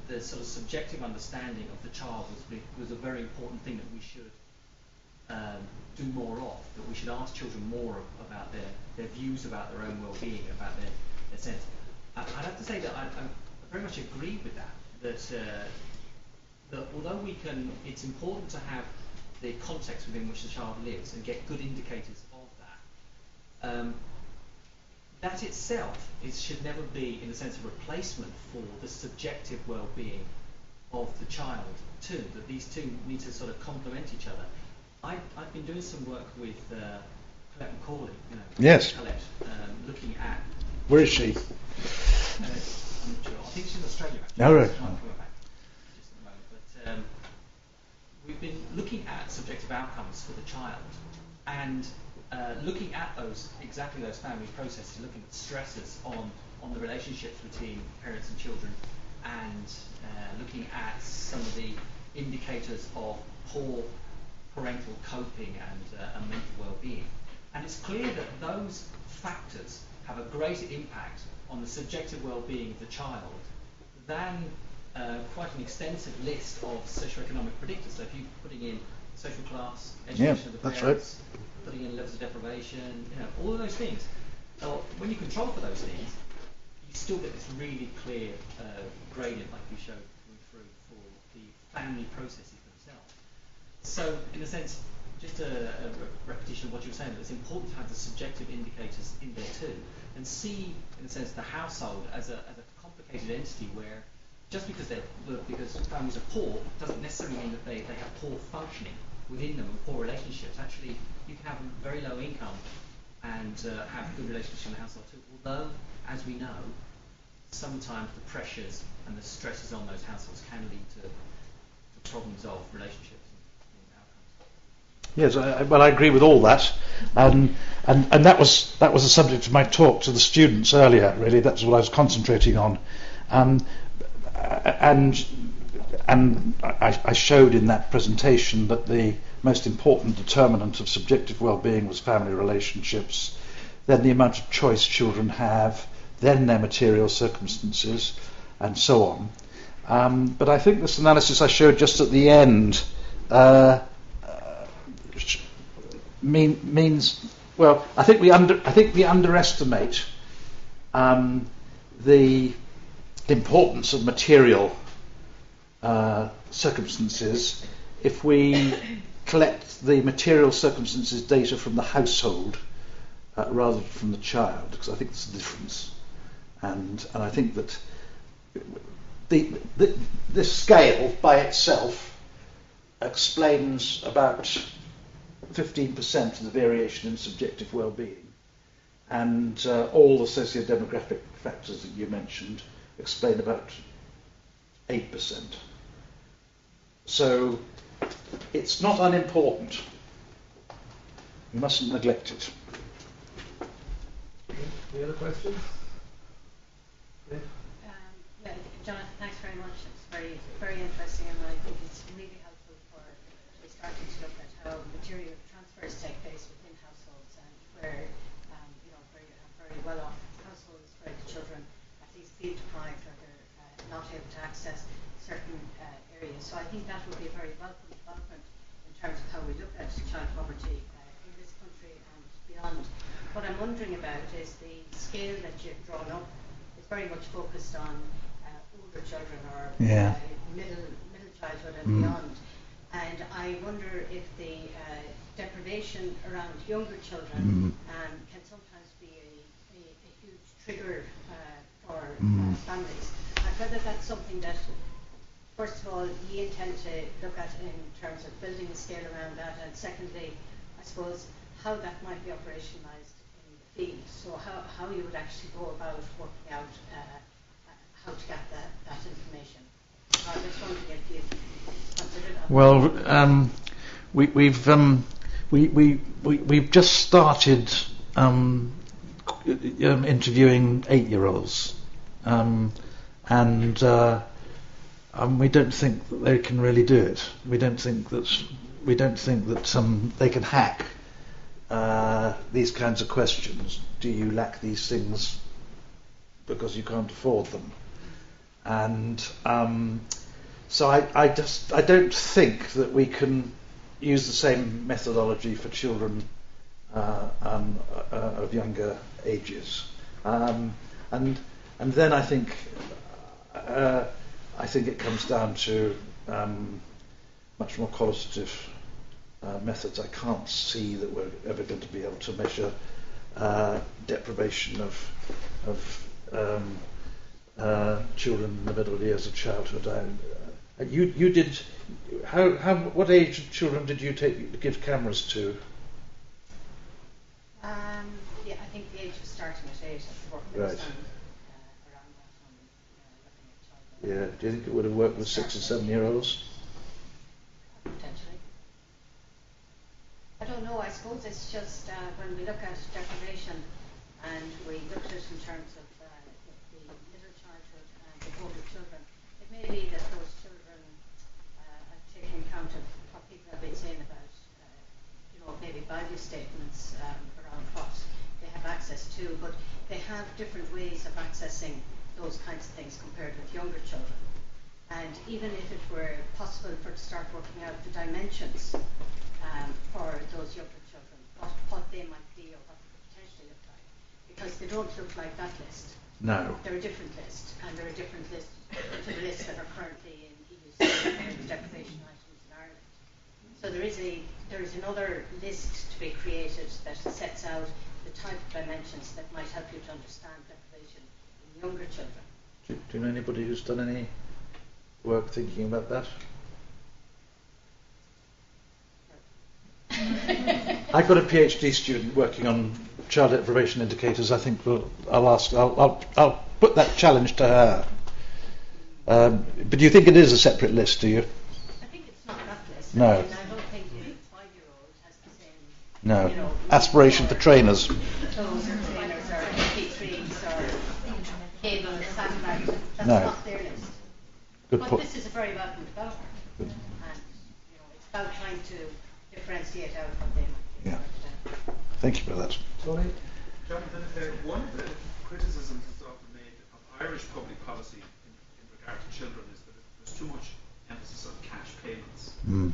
the sort of subjective understanding of the child was a very important thing that we should do more of, that we should ask children more about their views about their own well-being, about their sense. I'd have to say that I very much agree with that although it's important to have the context within which the child lives and get good indicators of that. That itself should never be, in a sense, a replacement for the subjective well-being of the child too, that these two need to sort of complement each other. I've been doing some work with Colette McCauley, Yes. Colette, looking at... Where is she? I'm not sure. I think she's in Australia, actually. Oh, right. She's not coming back just at the moment. But we've been looking at subjective outcomes for the child and looking at exactly those family processes, looking at stresses on the relationships between parents and children, and looking at some of the indicators of poor parental coping and mental well-being. And it's clear that those factors have a greater impact on the subjective well-being of the child than quite an extensive list of socioeconomic predictors. So if you're putting in social class, education of the that's parents, putting in levels of deprivation, all of those things. When you control for those things, you still get this really clear gradient, like we showed coming through for the family processes themselves. So, in a sense, just a repetition of what you were saying, that it's important to have the subjective indicators in there too, and see, in a sense, the household as a complicated entity where just because families are poor doesn't necessarily mean that they have poor functioning within them and poor relationships. Actually, you can have a very low income and have good relationships in the household too. Although, as we know, sometimes the pressures and the stresses on those households can lead to problems of relationships and outcomes. Yes, I agree with all that, and that was the subject of my talk to the students earlier. Really, that's what I was concentrating on, and I showed in that presentation that the most important determinant of subjective well-being was family relationships, then the amount of choice children have, then their material circumstances, and so on. But I think this analysis I showed just at the end means, well, I think we underestimate the importance of material circumstances if we collect the material circumstances data from the household rather than from the child, because I think there's a difference, and I think that this scale by itself explains about 15% of the variation in subjective well-being, and all the socio-demographic factors that you mentioned explain about 8%. So it's not unimportant. We mustn't neglect it. Any other questions? Yeah, Jonathan, thanks very much. It's very, very interesting, and I think it's really helpful for starting to look at how material transfers take place within households, and where where you have very well-off households where the children at least feel deprived or they're not able to access certain areas. So I think that would be a very welcome development in terms of how we look at child poverty in this country and beyond. What I'm wondering about is the scale that you've drawn up is very much focused on older children or middle childhood and beyond. And I wonder if the deprivation around younger children can sometimes be a huge trigger for families. And whether that's something that, first of all, you intend to look at in terms of building a scale around that, and secondly, I suppose, how that might be operationalised in the field. So how you would actually go about working out how to get that information. I just wondering if you've considered that. Well, we've just started interviewing 8-year-olds, and we don't think that they can really do it. We don't think that they can hack these kinds of questions. Do you lack these things because you can't afford them? And so I don't think that we can use the same methodology for children of younger ages. And then I think it comes down to much more qualitative methods. I can't see that we're ever going to be able to measure deprivation of children in the middle years of childhood. You did. What age of children did you give cameras to? Yeah, I think the age was starting at 8 at the work that was done around that on looking at child. Yeah. Do you think it would have worked with 6 and 7-year-olds? Potentially. I don't know. I suppose it's just when we look at deprivation and we look at it in terms of the middle childhood and the older children, it may be that those children are taking account of what people have been saying about, maybe value statements around what they have access to, but they have different ways of accessing those kinds of things compared with younger children. And even if it were possible to start working out the dimensions for those younger children, what they might be or what they could potentially look like. Because they don't look like that list. No. They're a different list, and they're a different list to the lists that are currently in EU deprivation items in Ireland. So there is another list to be created that sets out the type of dimensions that might help you to understand deprivation in younger children. Do you know anybody who's done any work thinking about that? I've got a PhD student working on child deprivation indicators. I think I'll put that challenge to her. But do you think it is a separate list? Do you? I think it's not that list. No. I don't think the 5-year-old has the same. No. You know, aspiration for trainers. Clothes or trainers or MP3s or cable or satellite. That's No. not their list. Good But point. this is a very welcome development, and it's about trying to differentiate out what they might be. Yeah. Thank you for that. Tony? Jonathan, one of the criticisms that's often made of Irish public policy in regard to children is that there's too much emphasis on cash payments. Mm.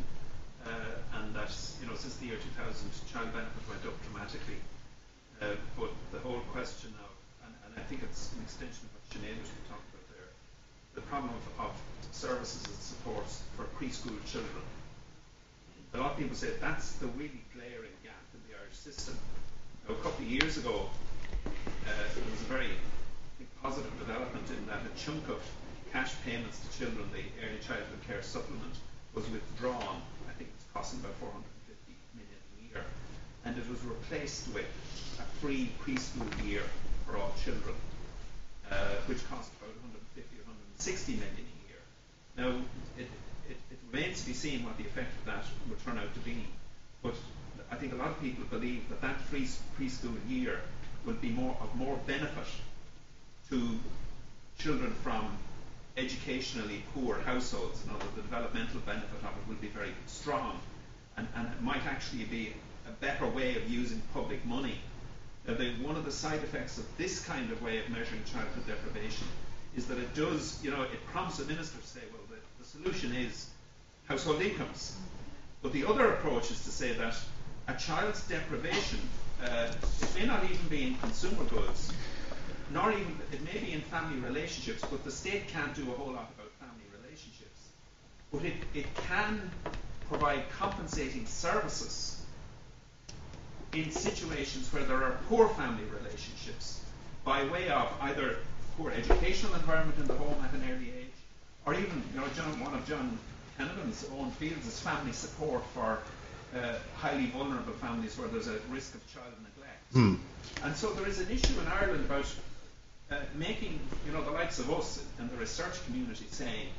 And that, since the year 2000, child benefit went up dramatically. But the whole question of, and I think it's an extension of what Sinead was talking about there, the problem of services and supports for preschool children. A lot of people say that's the really glaring gap in the Irish system. Now, a couple of years ago, there was a very positive development in that a chunk of cash payments to children, the Early Childhood Care Supplement, was withdrawn. I think it's costing about 450 million a year. And it was replaced with a free preschool year for all children, which cost about 150 or 160 million a year. Now, it remains to be seen what the effect of that will turn out to be. But I think a lot of people believe that free preschool year will be of more benefit to children from educationally poor households. In other words, the developmental benefit of it will be very strong, and it might actually be a better way of using public money. One of the side effects of this kind of way of measuring childhood deprivation is that it does, it prompts a minister to say, well, the solution is household incomes. But the other approach is to say that a child's deprivation, it may not even be in consumer goods, nor even, it may be in family relationships, but the state can't do a whole lot about family relationships. But it can provide compensating services in situations where there are poor family relationships by way of either poor educational environment in the home at an early age, or even, one of John Kennegan's own fields is family support for highly vulnerable families where there's a risk of child neglect. Mm. And so there is an issue in Ireland about making, the likes of us and the research community saying,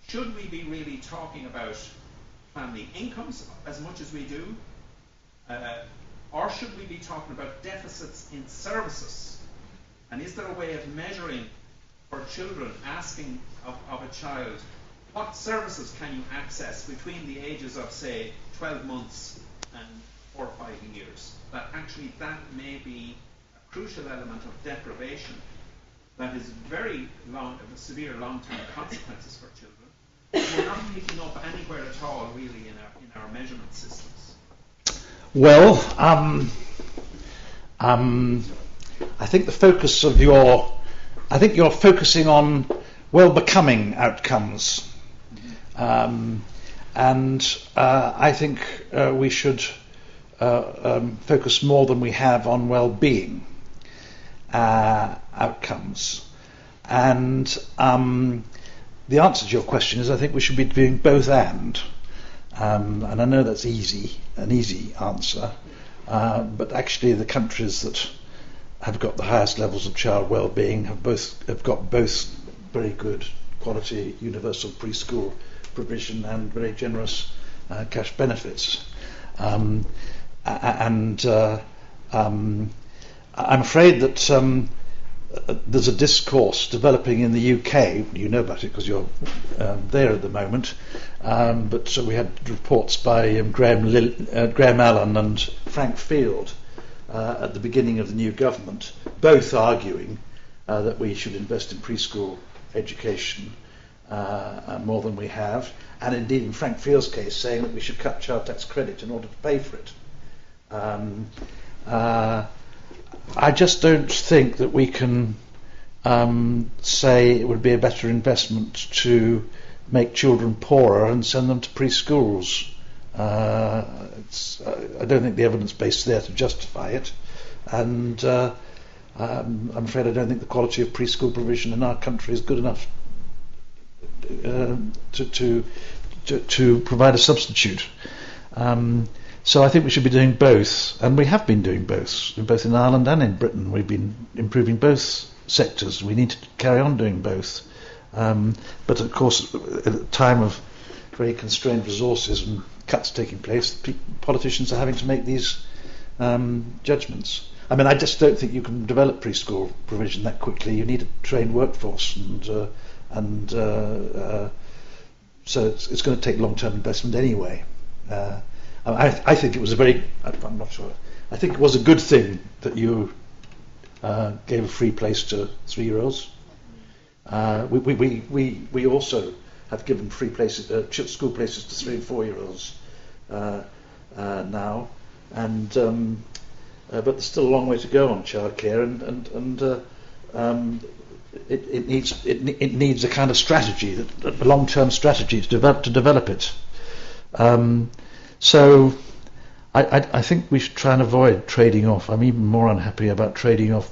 should we be really talking about family incomes as much as we do? Or should we be talking about deficits in services? And is there a way of measuring for children, asking of a child, what services can you access between the ages of, say, 12 months and 4 or 5 years? That actually that may be a crucial element of deprivation that is very severe long-term consequences for children. We're not picking up anywhere at all, really, in our measurement systems. Well, I think the focus of you're focusing on well-becoming outcomes, and I think we should focus more than we have on well-being outcomes. And the answer to your question is I think we should be doing both and I know that's an easy answer, but actually the countries that have got the highest levels of child well-being have got both very good quality universal preschool provision and very generous cash benefits. And I'm afraid that there's a discourse developing in the UK. You know about it because you're there at the moment. But so we had reports by Graham Allen and Frank Field at the beginning of the new government, both arguing that we should invest in preschool education more than we have, and indeed in Frank Field's case saying that we should cut child tax credit in order to pay for it. I just don't think that we can say it would be a better investment to make children poorer and send them to preschools. I don't think the evidence base is there to justify it, and I'm afraid I don't think the quality of preschool provision in our country is good enough to provide a substitute. So I think we should be doing both, and we have been doing both in Ireland and in Britain. We've been improving both sectors. We need to carry on doing both. But of course, at a time of very constrained resources and cuts taking place, politicians are having to make these judgments. I mean, I just don't think you can develop preschool provision that quickly. You need a trained workforce, and so it's going to take long-term investment anyway. I think it was I'm not sure. I think it was a good thing that you gave a free place to 3-year-olds. We also have given free places, school places to 3 and 4-year-olds now, and but there's still a long way to go on childcare, and it needs a kind of strategy, a long-term strategy to develop it. So I think we should try and avoid trading off. I'm even more unhappy about trading off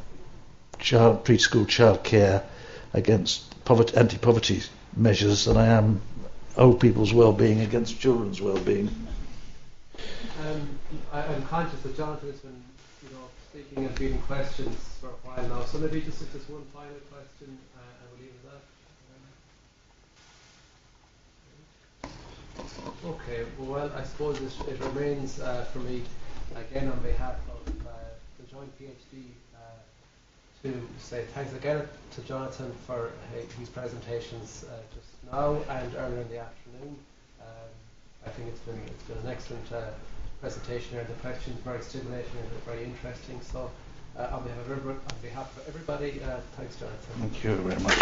preschool childcare against anti-poverty measures than I am old people's well-being against children's well-being. I'm conscious that Jonathan has been, speaking and fielding questions for a while now. So maybe just one final question, and we'll leave it at that. Okay. Well, I suppose it remains for me, again on behalf of the joint PhD, to say thanks again to Jonathan for his presentations just now and earlier in the afternoon. I think it's been an excellent presentation here, and the questions very stimulating and very interesting. So on behalf of everybody, thanks, Jonathan. Thank you very much.